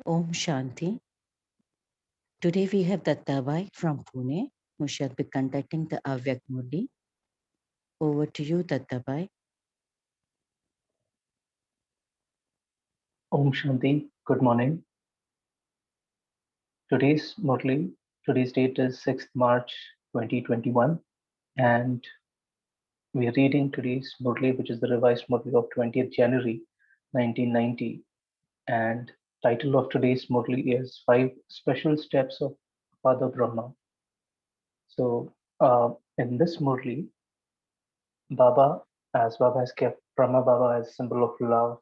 Om Shanti. Today we have Dattabai from Pune, who shall be conducting the Avyakt Murli. Over to you, Dattabai. Om Shanti, good morning. Today's Murli, today's date is 6th March 2021, and we are reading today's Murli, which is the revised Murli of 20th January 1990. And title of today's Murli is Five Special Steps of Father Brahma. So, in this Murli, Baba has kept Brahma Baba as a symbol of love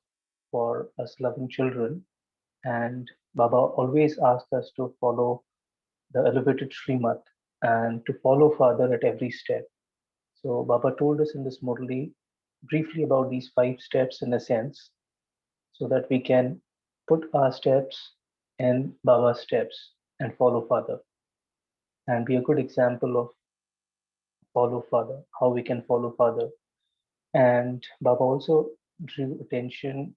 for us loving children, and Baba always asks us to follow the elevated Srimad and to follow Father at every step. So Baba told us in this Murli briefly about these five steps in a sense, so that we can put our steps in Baba's steps and follow Father and be a good example of follow Father, how we can follow Father. And Baba also drew attention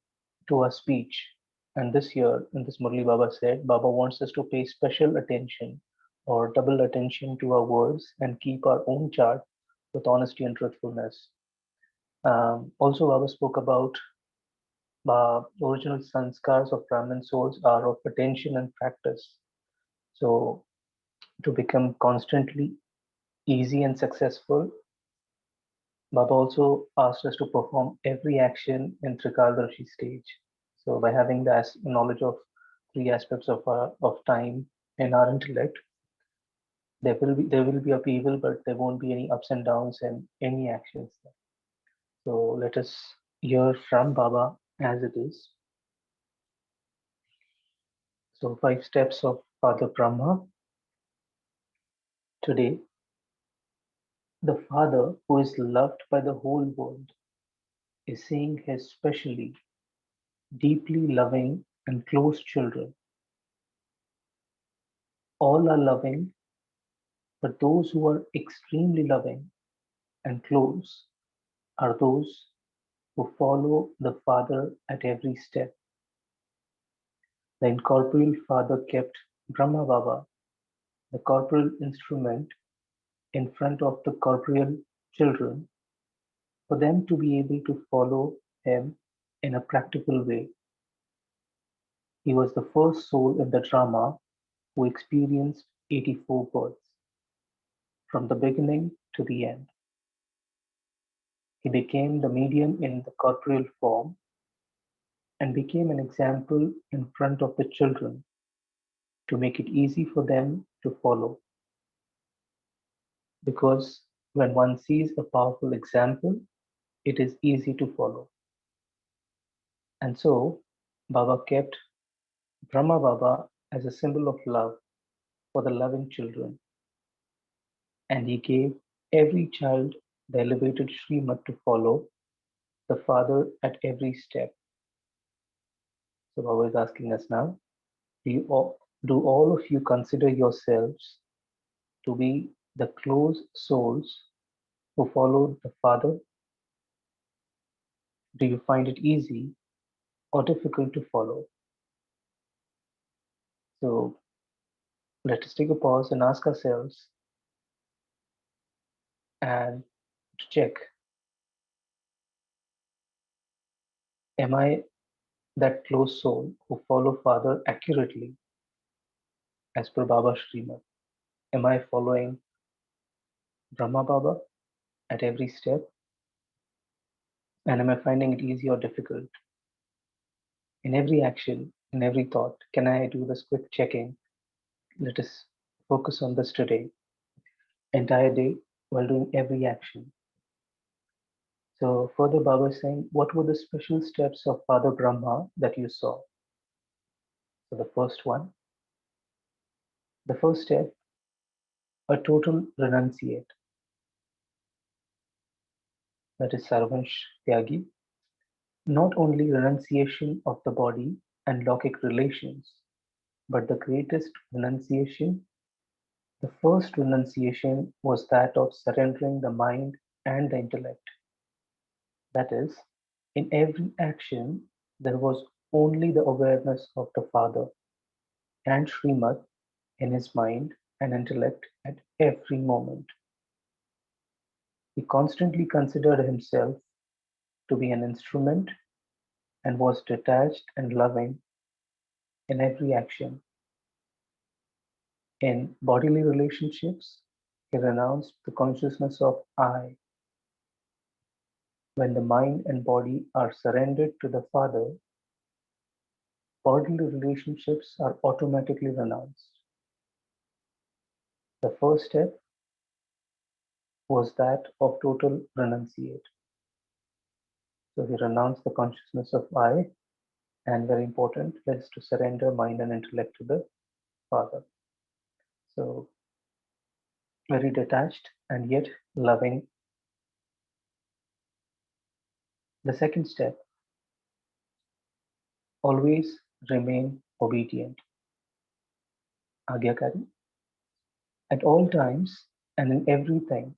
to our speech. And this year, in this Murli, Baba said, Baba wants us to pay special attention or double attention to our words and keep our own chart with honesty and truthfulness. Also, Baba spoke about original sanskars of Brahmin souls are of attention and practice. So, to become constantly easy and successful, Baba also asked us to perform every action in Trikaldarshi stage. So by having the knowledge of three aspects of time in our intellect, there will be upheaval, but there won't be any ups and downs in any actions. So let us hear from Baba as it is. So five steps of Father Brahma. Today, the Father who is loved by the whole world is seeing his specially deeply loving and close children. All are loving, but those who are extremely loving and close are those who follow the Father at every step. The incorporeal Father kept Brahma Baba, the corporeal instrument, in front of the corporeal children for them to be able to follow him in a practical way. He was the first soul in the drama who experienced 84 births, from the beginning to the end. He became the medium in the corporeal form and became an example in front of the children to make it easy for them to follow. Because when one sees a powerful example, it is easy to follow. And so, Baba kept Brahma Baba as a symbol of love for the loving children, and he gave every child the elevated Srimad to follow the Father at every step. So, Baba is asking us now, do all of you consider yourselves to be the close souls who follow the Father? Do you find it easy or difficult to follow? So let us take a pause and ask ourselves and to check, am I that close soul who follow Father accurately as per Baba's Srimad? Am I following Brahma Baba at every step? And am I finding it easy or difficult? In every action, in every thought, can I do this quick checking? Let us focus on this today, entire day, while doing every action. So further Baba is saying, what were the special steps of Father Brahma that you saw? So the first step, a total renunciate, that is Sarvansh Tyagi, not only renunciation of the body and logic relations, but the greatest renunciation, the first renunciation was that of surrendering the mind and the intellect. That is, in every action, there was only the awareness of the Father. and Srimad in his mind and intellect at every moment. He constantly considered himself to be an instrument and was detached and loving in every action. In bodily relationships, he renounced the consciousness of I. When the mind and body are surrendered to the Father, bodily relationships are automatically renounced. The first step was that of total renunciate. So he renounced the consciousness of I, and very important, is to surrender mind and intellect to the Father. So very detached and yet loving. The second step, always remain obedient. Agyakari. At all times and in everything,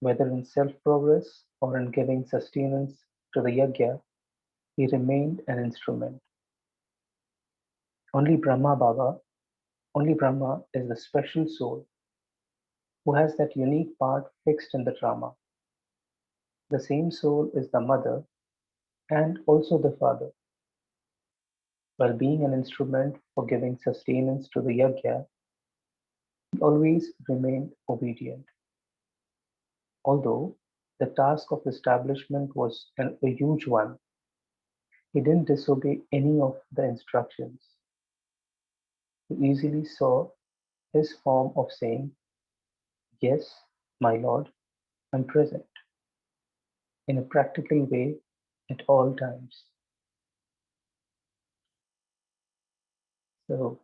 whether in self-progress or in giving sustenance to the yajna, he remained an instrument. Only Brahma Baba, only Brahma is the special soul who has that unique part fixed in the drama. The same soul is the mother and also the father. While being an instrument for giving sustenance to the yajna, he always remained obedient. Although the task of establishment was a huge one, he didn't disobey any of the instructions. He easily saw his form of saying, "Yes, my lord, I'm present," in a practical way at all times. So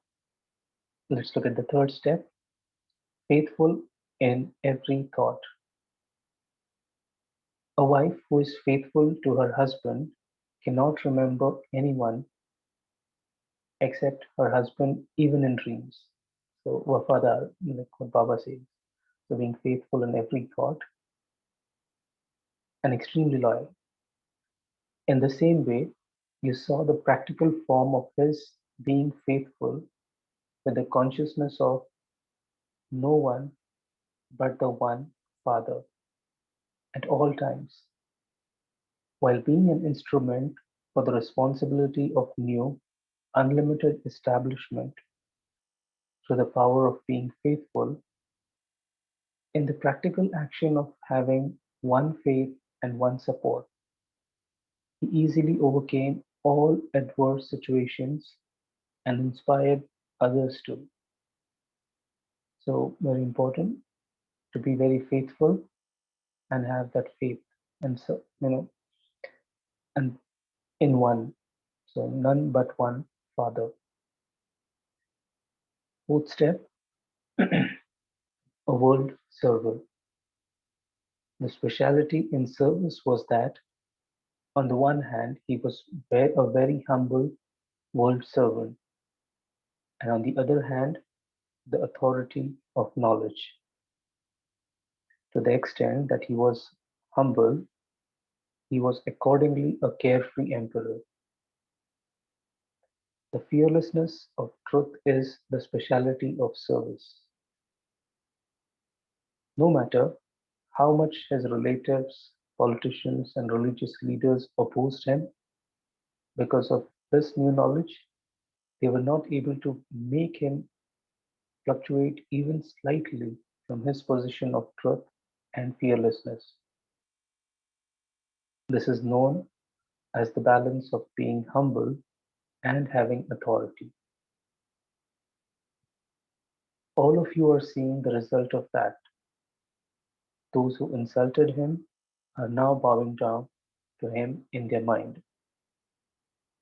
let's look at the third step, faithful in every thought. A wife who is faithful to her husband cannot remember anyone except her husband, even in dreams. So, Wafadar, like what Baba says, so being faithful in every thought and extremely loyal. In the same way, you saw the practical form of his being faithful with the consciousness of no one but the one Father at all times, while being an instrument for the responsibility of new, unlimited establishment through the power of being faithful in the practical action of having one faith and one support. He easily overcame all adverse situations and inspired others too. So, very important to be very faithful and have that faith and so, and in one. So, none but one Father. Fourth step, a world server. The speciality in service was that, on the one hand, he was a very humble world servant, and on the other hand, the authority of knowledge. To the extent that he was humble, he was accordingly a carefree emperor. The fearlessness of truth is the speciality of service. No matter how much his relatives, politicians, and religious leaders opposed him because of this new knowledge, they were not able to make him fluctuate even slightly from his position of truth and fearlessness. This is known as the balance of being humble and having authority. All of you are seeing the result of that. Those who insulted him are now bowing down to him in their mind.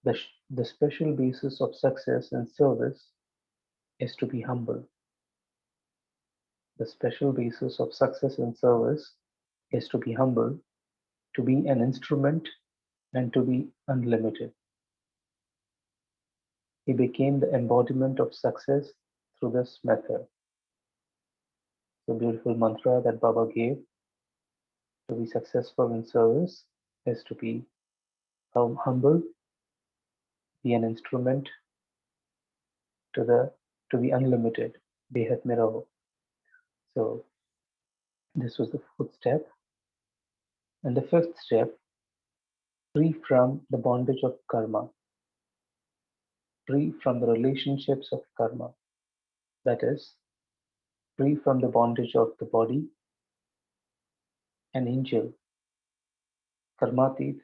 The special basis of success and service is to be humble. The special basis of success and service is to be humble, to be an instrument, and to be unlimited. He became the embodiment of success through this method. The beautiful mantra that Baba gave to be successful in service is to be humble, be an instrument to the to the unlimited, Behat mein raho. So this was the fourth step. And the fifth step, free from the bondage of karma, free from the relationships of karma. That is, free from the bondage of the body, an angel, karmatit.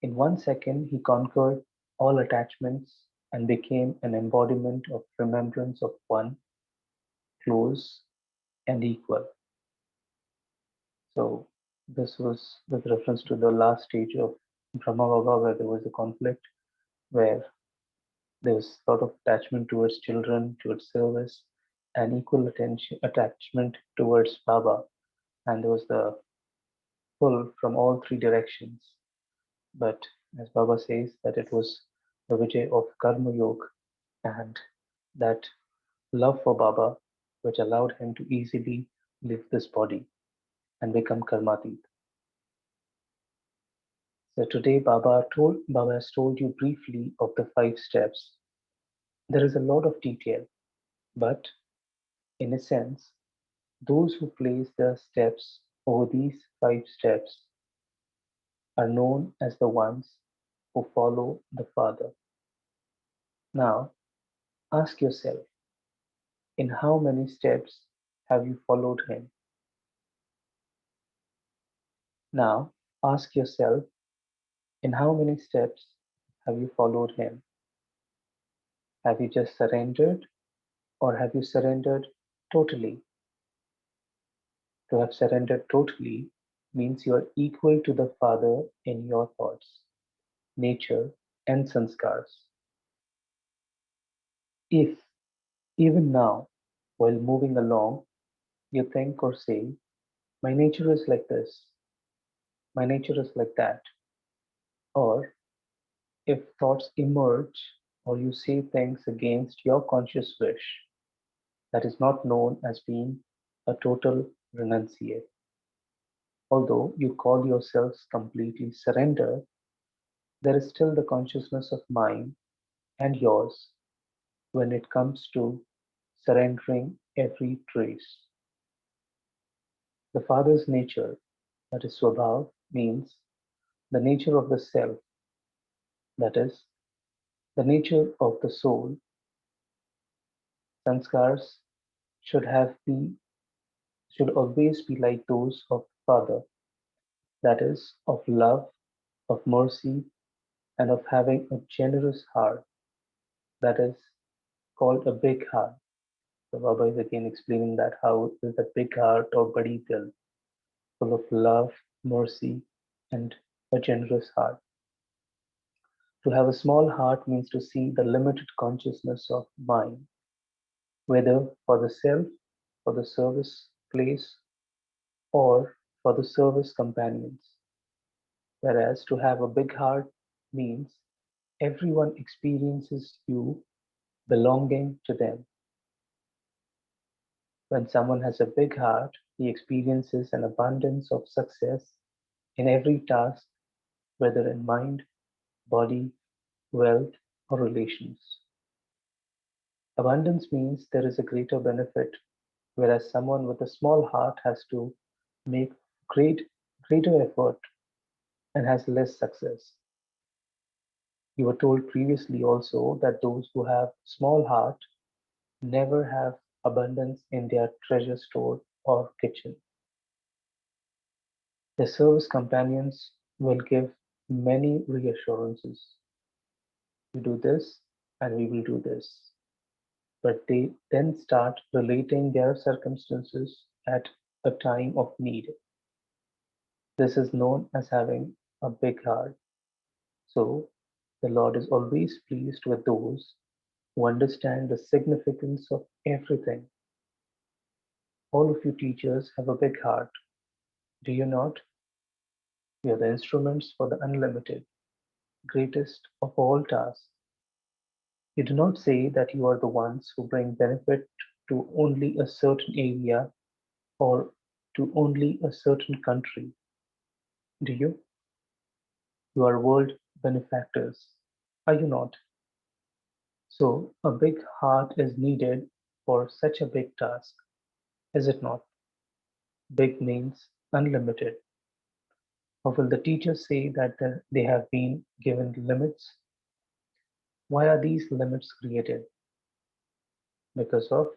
In 1 second, he conquered all attachments and became an embodiment of remembrance of one, close, and equal. So, this was with reference to the last stage of Brahma Baba, where there was a conflict, where there was a lot of attachment towards children, towards service, and equal attention attachment towards Baba. And there was the pull from all three directions. But as Baba says, that it was the Vijay of Karma Yoga and that love for Baba which allowed him to easily leave this body and become Karmatit. So today Baba has told you briefly of the 5 steps. There is a lot of detail, but in a sense, those who place their steps over these 5 steps are known as the ones who follow the Father. Now, ask yourself, in how many steps have you followed him? Now, ask yourself, in how many steps have you followed him? Have you just surrendered or have you surrendered totally? To have surrendered totally means you are equal to the Father in your thoughts, nature, and sanskars. If, even now, while moving along, you think or say, my nature is like this, my nature is like that, or if thoughts emerge or you say things against your conscious wish, that is not known as being a total renunciate. Although you call yourselves completely surrendered, there is still the consciousness of mine and yours when it comes to surrendering every trace. The Father's nature, that is Swabhav, means the nature of the self, that is, the nature of the soul. Sanskars should have be should always be like those of the Father, that is, of love, of mercy, and of having a generous heart, that is called a big heart. So Baba is again explaining that how is a big heart or badi dil, full of love, mercy, and a generous heart. To have a small heart means to see the limited consciousness of mind, whether for the self, for the service place, or for the service companions. Whereas to have a big heart means everyone experiences you belonging to them. When someone has a big heart, he experiences an abundance of success in every task, whether in mind, body, wealth, or relations. Abundance means there is a greater benefit, whereas someone with a small heart has to make greater effort and has less success. You were told previously also that those who have small heart never have abundance in their treasure store or kitchen. The service companions will give many reassurances. You do this and we will do this. But they then start relating their circumstances at a time of need. This is known as having a big heart. So, the Lord is always pleased with those who understand the significance of everything. All of you teachers have a big heart, do you not? You are the instruments for the unlimited, greatest of all tasks. You do not say that you are the ones who bring benefit to only a certain area or to only a certain country, do you? You are world benefactors, are you not? So, a big heart is needed for such a big task, is it not? Big means unlimited. Or will the teachers say that they have been given limits? Why are these limits created? Because of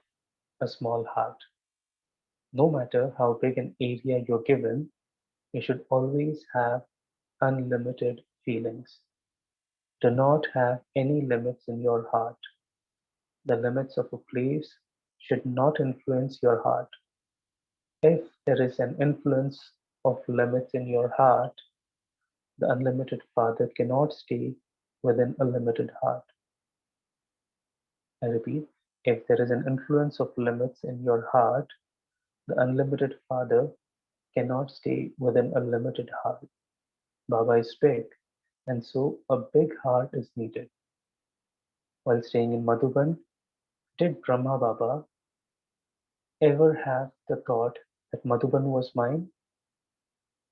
a small heart. No matter how big an area you're given, you should always have unlimited feelings. Do not have any limits in your heart. The limits of a place should not influence your heart. If there is an influence of limits in your heart, the unlimited Father cannot stay within a limited heart. I repeat, if there is an influence of limits in your heart, the unlimited Father cannot stay within a limited heart. Baba is big, and so a big heart is needed. While staying in Madhuban, did Brahma Baba ever have the thought that Madhuban was mine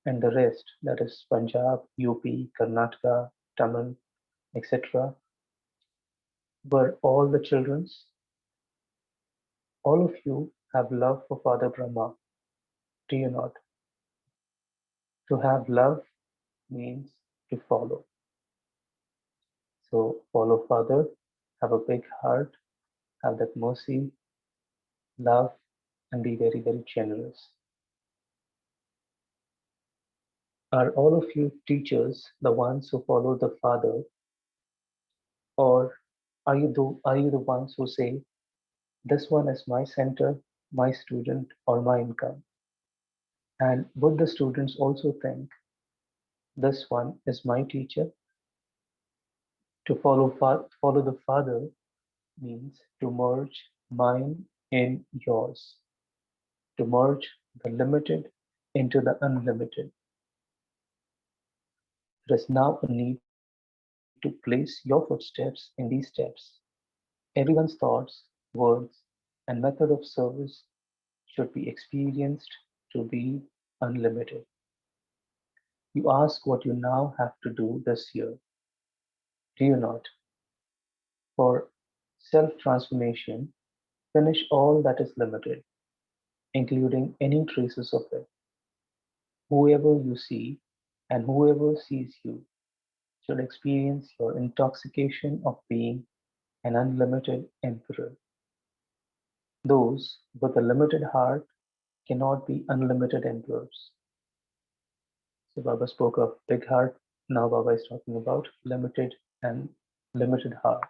and the rest, that is Punjab, UP, Karnataka, Tamil, etc., were all the children's? All of you have love for Father Brahma, do you not? To have love means to follow. So follow Father, have a big heart, have that mercy, love, and be very, very generous. Are all of you teachers the ones who follow the Father, or are you the ones who say, this one is my center, my student, or my income? And would the students also think, this one is my teacher? To follow the Father means to merge mine in yours, to merge the limited into the unlimited. There is now a need to place your footsteps in these steps. Everyone's thoughts, words, and method of service should be experienced to be unlimited. You ask what you now have to do this year, do you not? For self transformation, finish all that is limited, including any traces of it. Whoever you see and whoever sees you should experience your intoxication of being an unlimited emperor. Those with a limited heart cannot be unlimited emperors. So Baba spoke of big heart. Now Baba is talking about limited and limited heart.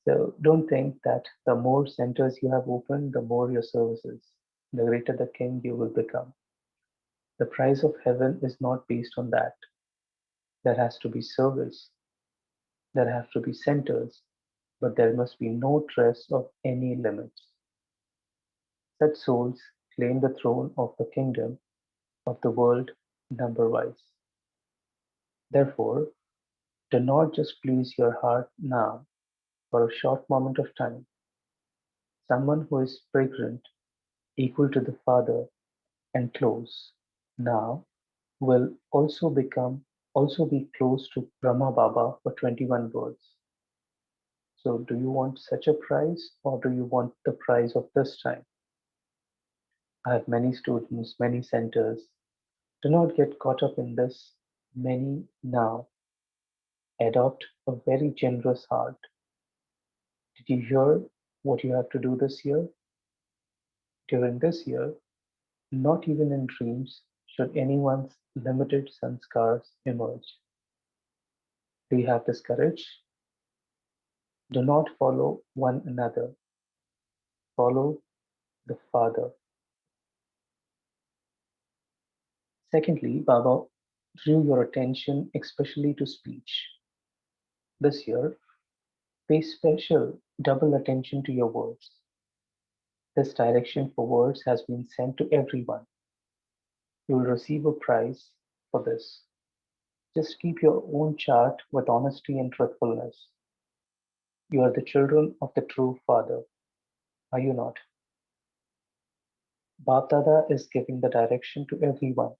So don't think that the more centers you have opened, the more your services, the greater the king you will become. The price of heaven is not based on that. There has to be service, there have to be centers, but there must be no trace of any limits. Such souls claim the throne of the kingdom of the world number-wise. Therefore, do not just please your heart now for a short moment of time. Someone who is fragrant, equal to the Father, and close now will also be close to Brahma Baba for 21 births. So do you want such a prize or do you want the prize of this time? I have many students, many centers. Do not get caught up in this many now. Adopt a very generous heart. Did you hear what you have to do this year? During this year, not even in dreams should anyone's limited sanskars emerge. Do you have this courage? Do not follow one another. Follow the Father. Secondly, Baba drew your attention especially to speech. This year, pay special double attention to your words. This direction for words has been sent to everyone. You will receive a prize for this. Just keep your own chart with honesty and truthfulness. You are the children of the true Father, are you not? Bapdada is giving the direction to everyone.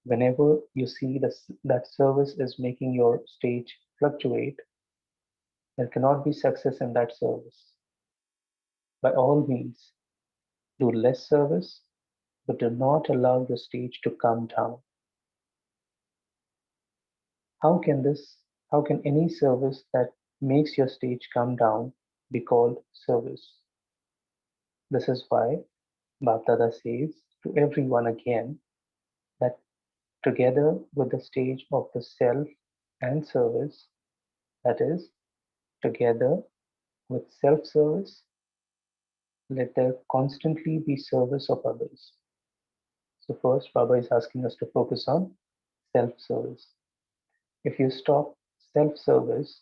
Whenever you see that service is making your stage fluctuate, There cannot be success in that service. By all means, do less service, but do not allow your stage to come down. How can this, how can any service that makes your stage come down be called service? This is why Bapdada says to everyone again that together with the stage of the self and service, that is, together with self service, let there constantly be service of others. So, first, Baba is asking us to focus on self service. If you stop self service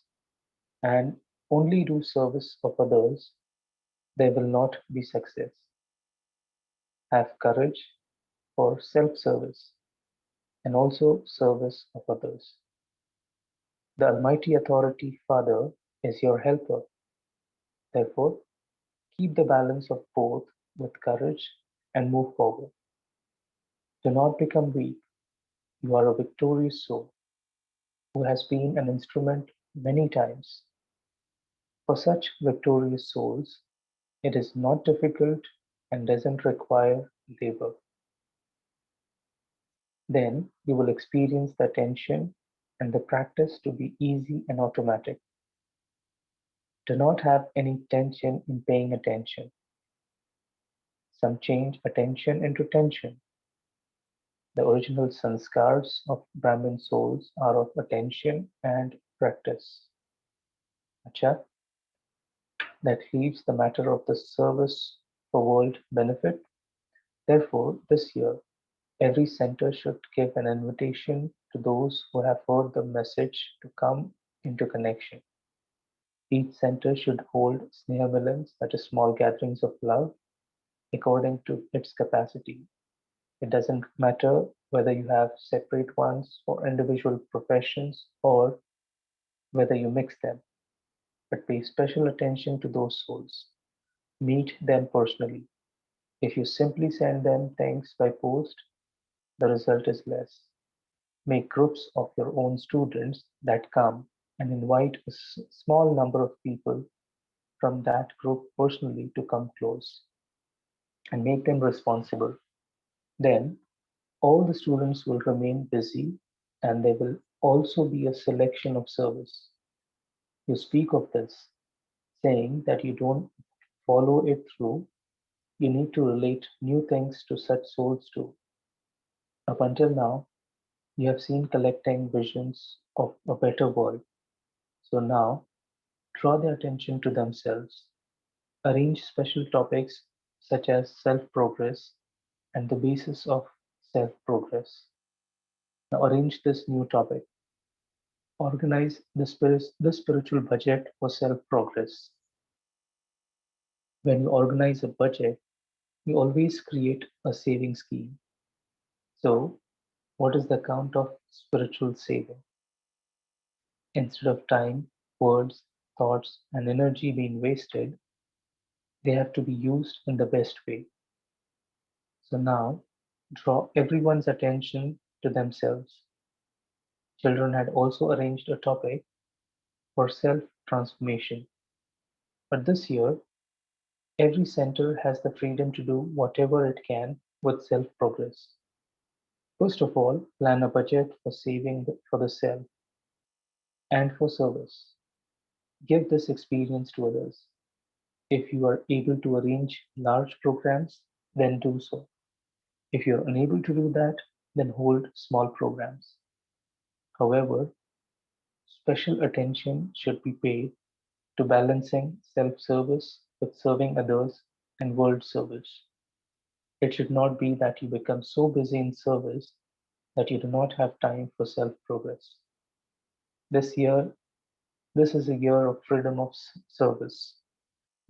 and only do service of others, there will not be success. Have courage for self service and also service of others. The Almighty Authority Father is your helper. Therefore, keep the balance of both with courage and move forward. Do not become weak. You are a victorious soul who has been an instrument many times. For such victorious souls, it is not difficult and doesn't require labor. Then you will experience the attention and the practice to be easy and automatic. Do not have any tension in paying attention. Some change attention into tension. The original sanskars of Brahmin souls are of attention and practice. Acha, that leaves the matter of the service for world benefit. Therefore, this year, every center should give an invitation to those who have heard the message to come into connection. Each center should hold sneha milans, that is, small gatherings of love, according to its capacity. It doesn't matter whether you have separate ones for individual professions or whether you mix them, but pay special attention to those souls. Meet them personally. If you simply send them things by post, the result is less. Make groups of your own students that come and invite a small number of people from that group personally to come close and make them responsible. Then all the students will remain busy and there will also be a selection of service. You speak of this, saying that you don't follow it through. You need to relate new things to such souls too. Up until now, you have seen collecting visions of a better world. So now, draw their attention to themselves. Arrange special topics such as self progress and the basis of self progress. Now, arrange this new topic. Organize the spiritual budget for self progress. When you organize a budget, you always create a saving scheme. So, what is the count of spiritual saving? Instead of time, words, thoughts, and energy being wasted, they have to be used in the best way. So now, draw everyone's attention to themselves. Children had also arranged a topic for self transformation. But this year, every center has the freedom to do whatever it can with self progress. First of all, plan a budget for saving for the self and for service. Give this experience to others. If you are able to arrange large programs, then do so. If you are unable to do that, then hold small programs. However, special attention should be paid to balancing self service with serving others and world service. It should not be that you become so busy in service that you do not have time for self progress. This year, this is a year of freedom of service.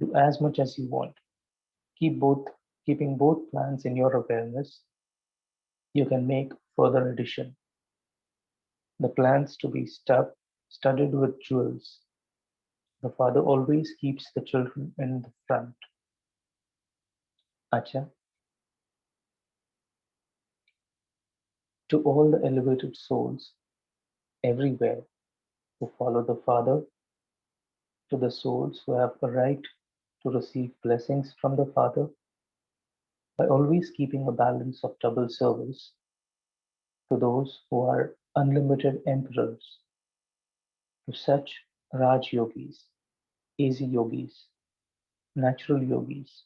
Do as much as you want. Keep both Keeping both plans in your awareness, you can make further addition. The plans to be studded with jewels. The father always keeps the children in the front. Acha, to all the elevated souls everywhere who follow the Father, to the souls who have a right to receive blessings from the Father by always keeping a balance of double service to those who are unlimited emperors, to such Raj yogis, easy yogis, natural yogis,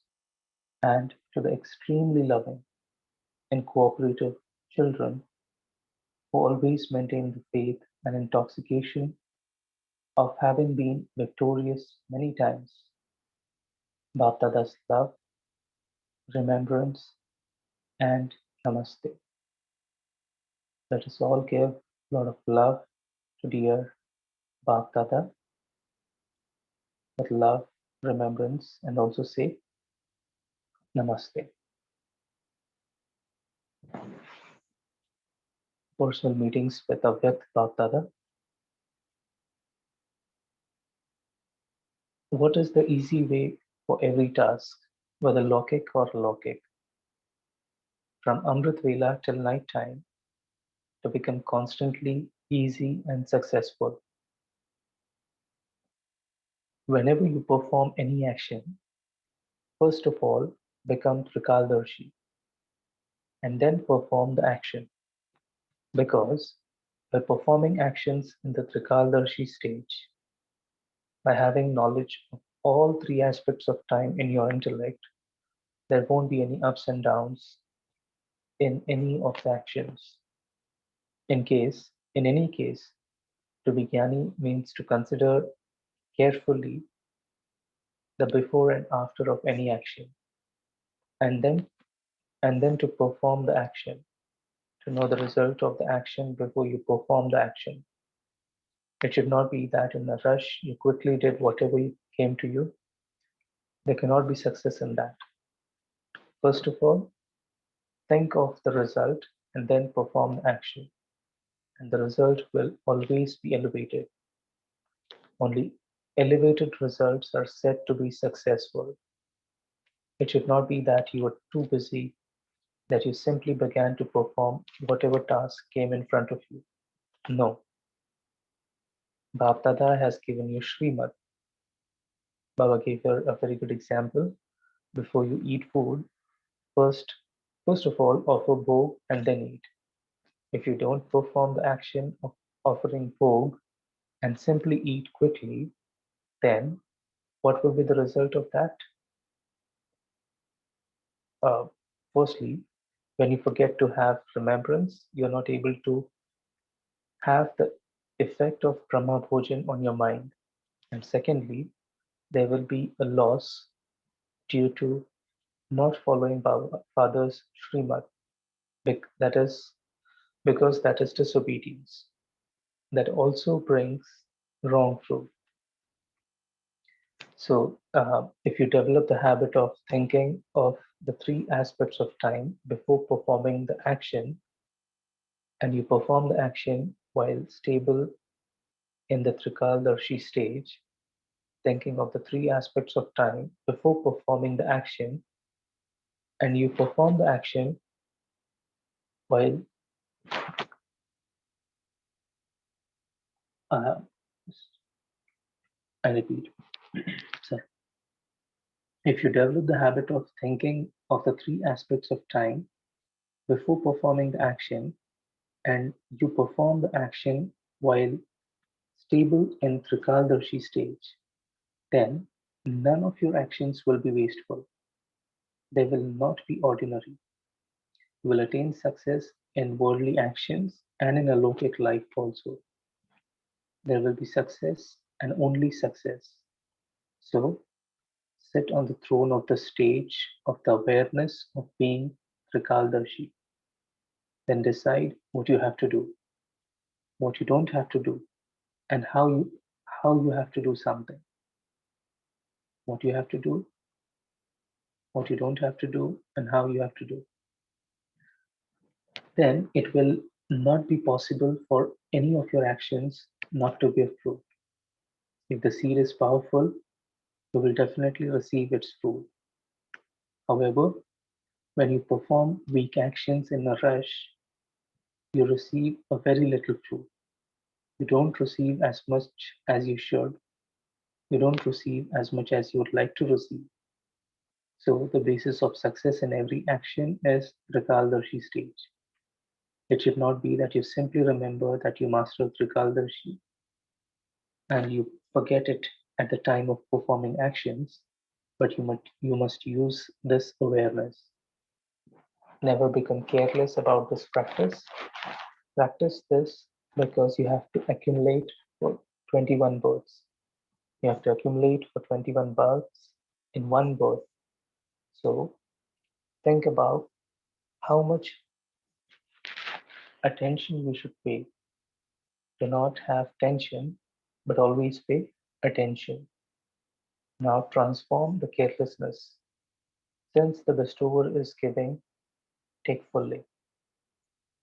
and to the extremely loving and cooperative children who always maintain the faith and intoxication of having been victorious many times. Baptada's love, remembrance, and namaste. Let us all give a lot of love to dear Baptada with love, remembrance, and also say namaste. Personal meetings with Avyakt Baptada. What is the easy way for every task, whether lokik or alokik, from Amrit Vela till night time, to become constantly easy and successful? Whenever you perform any action, first of all become Trikaldarshi and then perform the action. Because by performing actions in the Trikaldarshi stage, by having knowledge of all three aspects of time in your intellect, there won't be any ups and downs in any of the actions. In any case, to be jnani means to consider carefully the before and after of any action, and then to perform the action, to know the result of the action before you perform the action. It should not be that in a rush you quickly did whatever came to you. There cannot be success in that. First of all, think of the result and then perform the action, and the result will always be elevated. Only elevated results are said to be successful. It should not be that you were too busy that you simply began to perform whatever task came in front of you. No, Bapdada has given you Srimad. Baba gave her a very good example. Before you eat food, first, first of all, offer bhog and then eat. If you don't perform the action of offering bhog and simply eat quickly, then what will be the result of that? Uh, Firstly, when you forget to have remembrance, you're not able to have the effect of Brahma Bhojan on your mind. And secondly, there will be a loss due to not following Father's Srimad. That is because that is disobedience. That also brings wrong fruit. So, if you develop the habit of thinking of the three aspects of time before performing the action, and you perform the action while stable in the Trikaldarshi stage, thinking of the three aspects of time before performing the action, and you perform the action while, uh, I repeat, sorry. If you develop the habit of thinking of the three aspects of time before performing the action, and you perform the action while stable in Trikaldarshi stage, then none of your actions will be wasteful. They will not be ordinary. You will attain success in worldly actions and in a lokic life also. There will be success and only success. So sit on the throne of the stage of the awareness of being Trikaldarshi. Then decide what you have to do, what you don't have to do, and how you have to do something. What you have to do, what you don't have to do, and how you have to do. Then it will not be possible for any of your actions not to bear fruit. If the seed is powerful, you will definitely receive its fruit. However, when you perform weak actions in a rush, you receive a very little fruit. You don't receive as much as you should You don't receive as much as you would like to receive. So the basis of success in every action is Trikaldarshi stage. It should not be that you simply remember that you mastered Trikaldarshi and you forget it at the time of performing actions, but you must use this awareness. Never become careless about this practice. Practice this because you have to accumulate for 21 births. You have to accumulate for 21 births in one birth. So think about how much attention you should pay. Do not have tension, but always pay attention. Now transform the carelessness. Since the bestower is giving, take fully.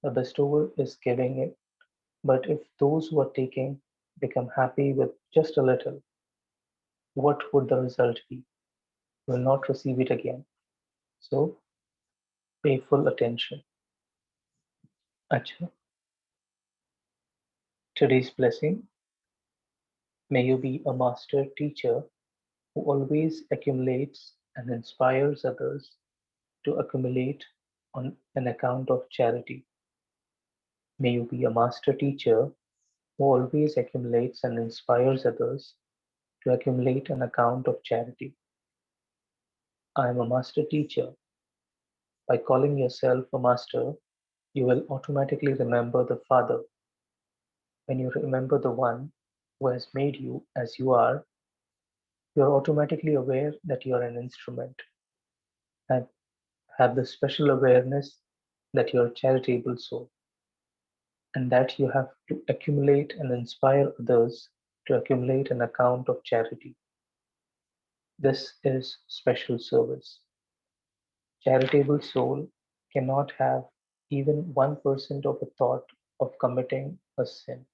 The bestower is giving it, but if those who are taking become happy with just a little, what would the result be? You will not receive it again. So pay full attention. Acha. Today's blessing: may you be a master teacher who always accumulates and inspires others to accumulate on an account of charity. May you be a master teacher who always accumulates and inspires others to accumulate an account of charity. I am a master teacher. By calling yourself a master, you will automatically remember the Father. When you remember the one who has made you as you are automatically aware that you are an instrument and have the special awareness that you are a charitable soul and that you have to accumulate and inspire others to accumulate an account of charity. This is special service. Charitable soul cannot have even 1% of a thought of committing a sin.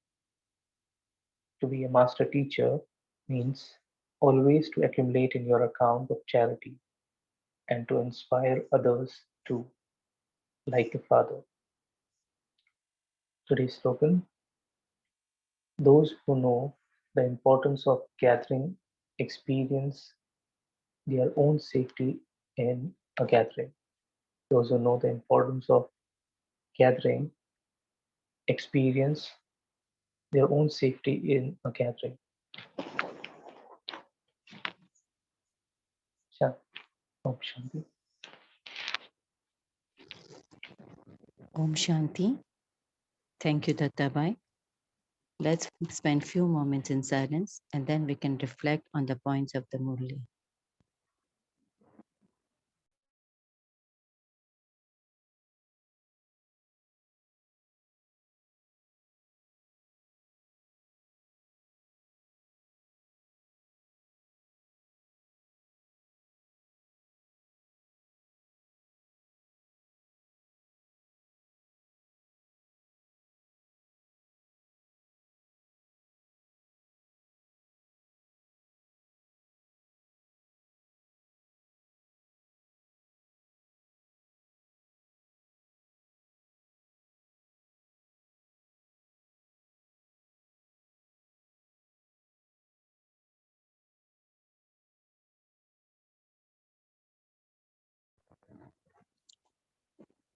To be a master teacher means always to accumulate in your account of charity and to inspire others too, like the Father. Today's slogan: those who know the importance of gathering experience their own safety in a gathering. Those who know the importance of gathering experience their own safety in a gathering. Om Shanti. Om Shanti. Thank you, Dattabai. Let's spend few moments in silence and then we can reflect on the points of the Murli.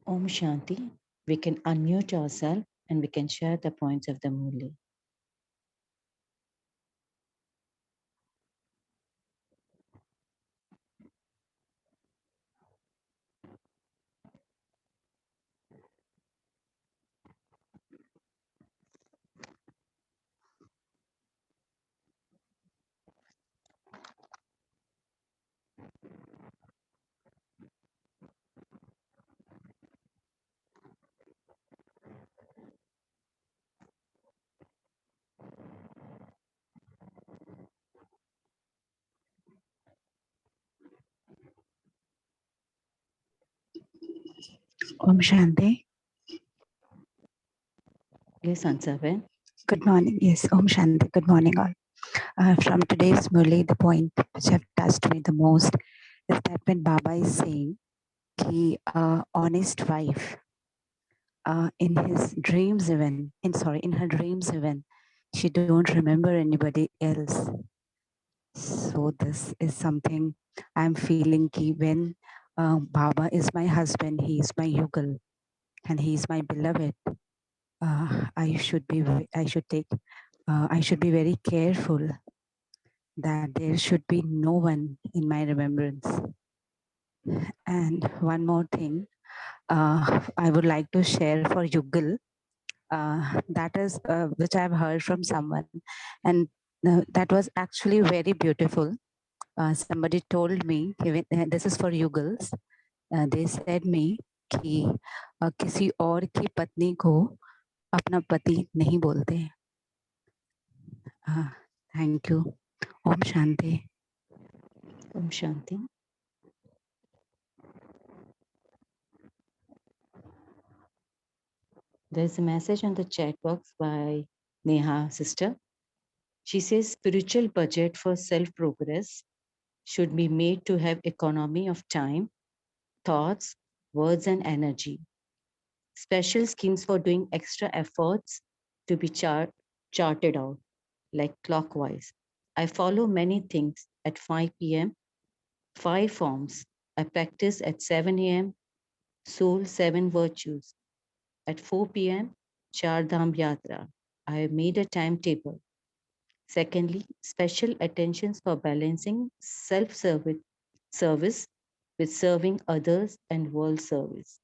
Om Shanti. We can unmute ourselves and we can share the points of the Murli. Om Shanti. Yes, Ansaben. Good morning. Yes, Om Shanti. Good morning, all. From today's Murli, the point which have touched me the most is that when Baba is saying, "Ki honest wife, in his dreams in her dreams even, she don't remember anybody else. So this is something I'm feeling ki when Baba is my husband, he is my yugal, and he is my beloved. I should take, I should be very careful that there should be no one in my remembrance. And one more thing, I would like to share for yugal. That is which I've heard from someone, and that was actually very beautiful. Somebody told me, this is for you girls, they said me कि किसी और की पत्नी को अपना पति नहीं बोलते. Thank you. Om Shanti. Om Shanti. There's a message on the chat box by Neha sister. She says spiritual budget for self-progress should be made to have economy of time, thoughts, words, and energy. Special schemes for doing extra efforts to be charted out, like clockwise. I follow many things at 5 p.m., 5 forms. I practice at 7 a.m., Soul 7 Virtues. At 4 p.m., Char Dham Yatra. I have made a timetable. Secondly, special attentions for balancing service with serving others and world service.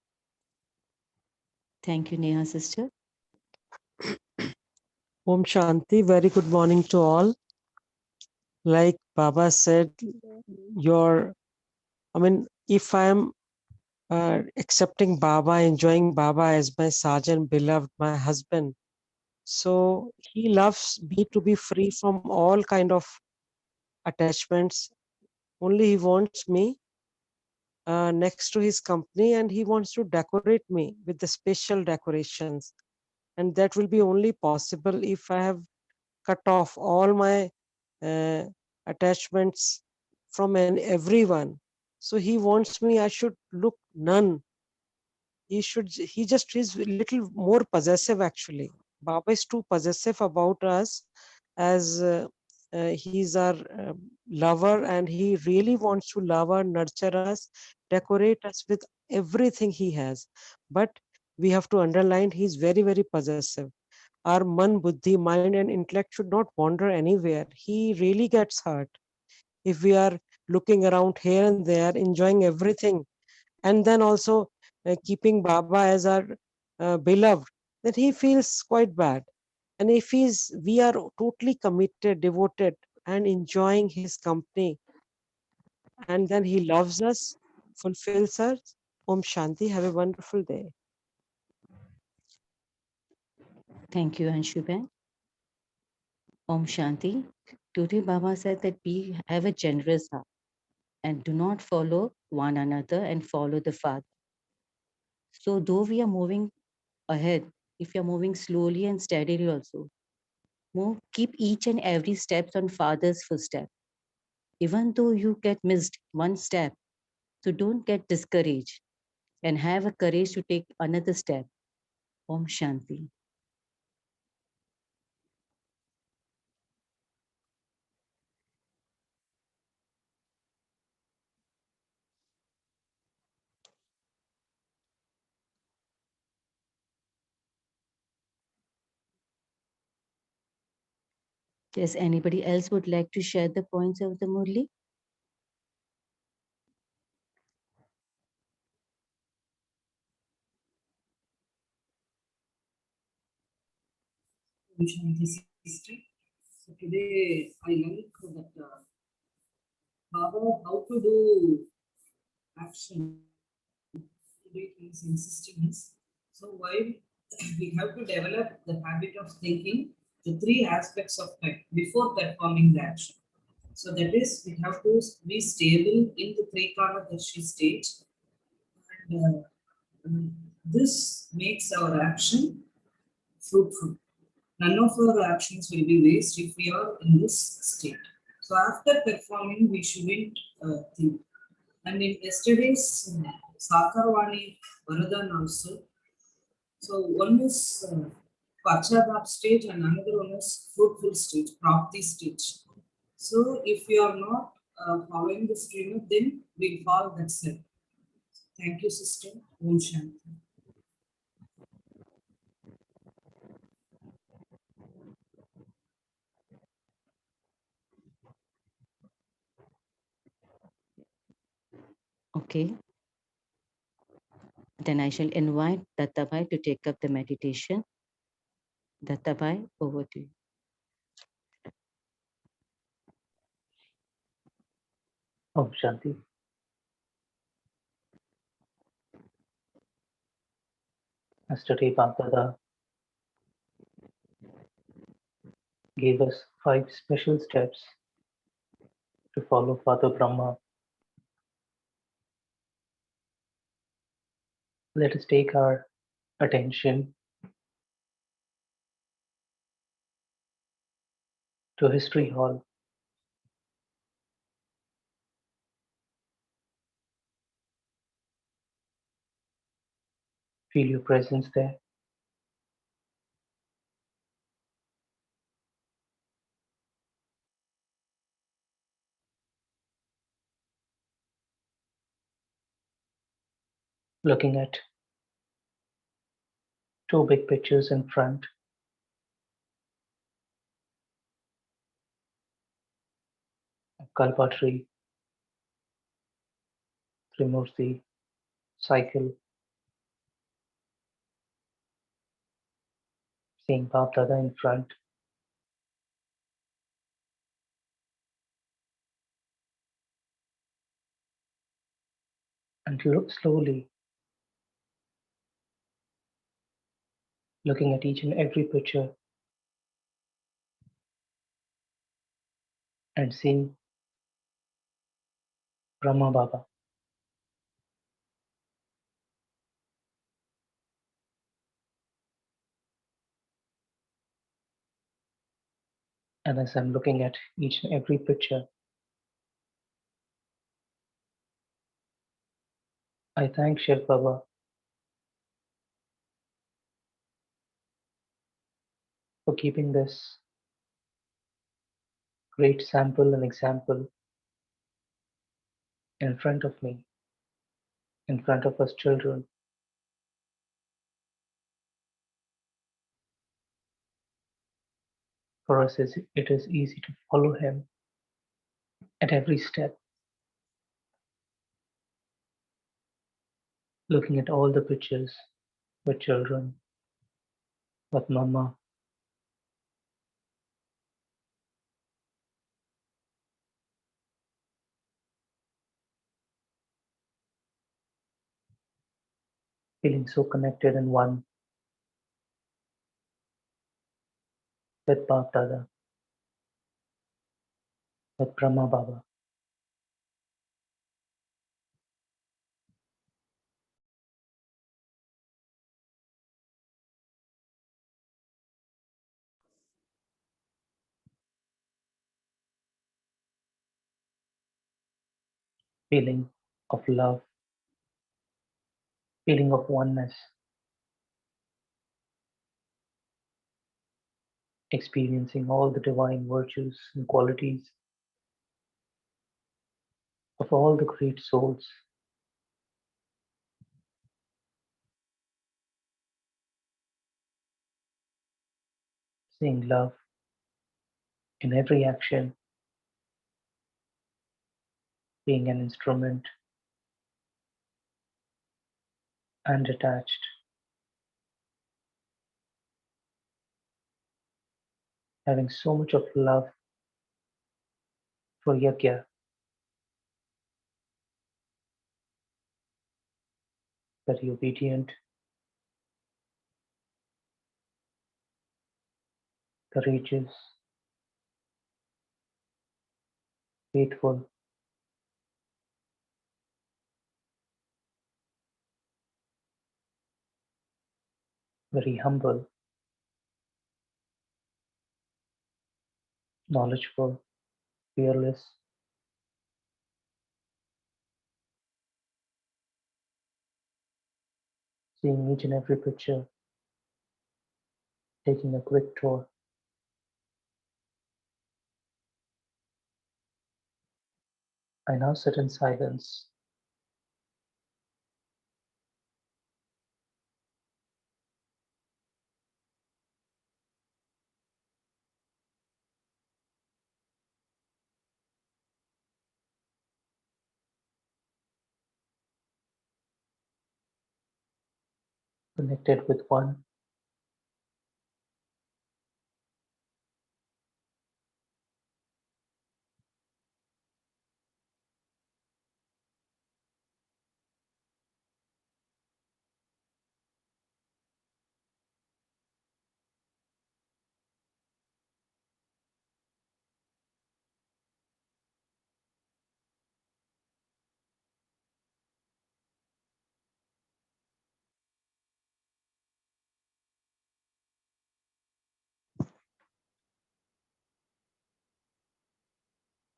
Thank you, Neha sister. Om Shanti, very good morning to all. Like Baba said, if I'm accepting Baba, enjoying Baba as my sergeant, beloved, my husband, so he loves me to be free from all kind of attachments. Only he wants me next to his company, and he wants to decorate me with the special decorations. And that will be only possible if I have cut off all my attachments from everyone. So he wants me, I should look none. He just is a little more possessive actually. Baba is too possessive about us, as he's our lover, and he really wants to love us, nurture us, decorate us with everything he has. But we have to underline, he's very, very possessive. Our man, buddhi, mind and intellect should not wander anywhere. He really gets hurt if we are looking around here and there, enjoying everything, and then also keeping Baba as our beloved, then he feels quite bad. And if we are totally committed, devoted, and enjoying his company, and then he loves us, fulfills us. Om Shanti. Have a wonderful day. Thank you, Anshuben. Om Shanti. Today, Baba said that we have a generous heart and do not follow one another and follow the Father. So, though we are moving ahead, if you're moving slowly and steadily also, keep each and every step on Father's footstep. Even though you get missed one step, so don't get discouraged and have a courage to take another step. Om Shanti. Yes, anybody else would like to share the points of the Murli? Sister. So today I learned that Baba, how to do action. Today he is insisting us. So while we have to develop the habit of thinking the three aspects of life before performing the action. So that is, we have to be stable in the three Karadashi stage, and this makes our action fruitful. None of our actions will be waste if we are in this state. So after performing, we shouldn't think. And in yesterday's Sakarwani Varadan also, so one is Pachadap stage and another one is fruitful stage, Prapti stage. So if you are not following the stream, then we'll follow that step. Thank you, sister. Om Shanti. Okay. Then I shall invite Dattabai to take up the meditation. Dattabai, over to you. Om Shanti. Yesterday, Bhagavad gave us 5 special steps to follow Father Brahma. Let us take our attention to History Hall. Feel your presence there. Looking at 2 big pictures in front. A Kalpa tree, Trimurti, cycle, seeing Bap Dada in front, and look slowly, looking at each and every picture and seeing Brahma Baba. And as I'm looking at each and every picture, I thank Shiv Baba for keeping this great sample and example in front of me, in front of us children. For us, it is easy to follow him at every step, looking at all the pictures with children, with Mama, feeling so connected and one with Bap Dada, with Brahma Baba. Feeling of love, feeling of oneness, experiencing all the divine virtues and qualities of all the great souls, seeing love in every action, being an instrument, undetached, having so much of love for Yajna, very obedient, courageous, faithful, very humble, knowledgeable, fearless, seeing each and every picture, taking a quick tour, I now sit in silence. Connected with one.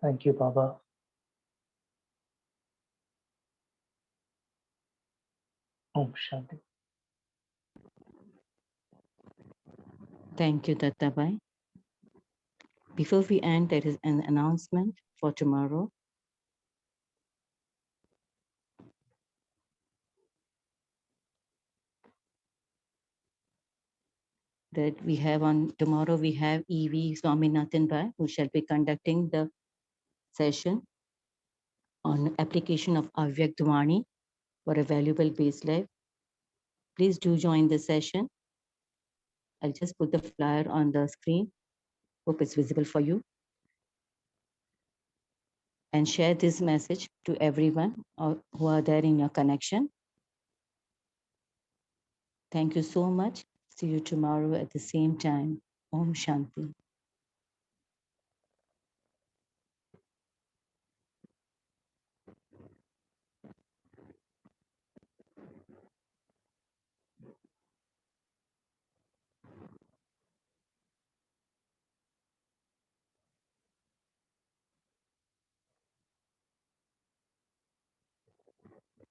Thank you, Baba. Om Shanti. Thank you, Dattabai. Before we end, there is an announcement for tomorrow. That we have on tomorrow, we have E.V. Swaminathan Bhai, who shall be conducting the session on application of Avyakt Vani for a valuable base life. Please do join the session. I'll just put the flyer on the screen. Hope it's visible for you. And share this message to everyone who are there in your connection. Thank you so much. See you tomorrow at the same time. Om Shanti.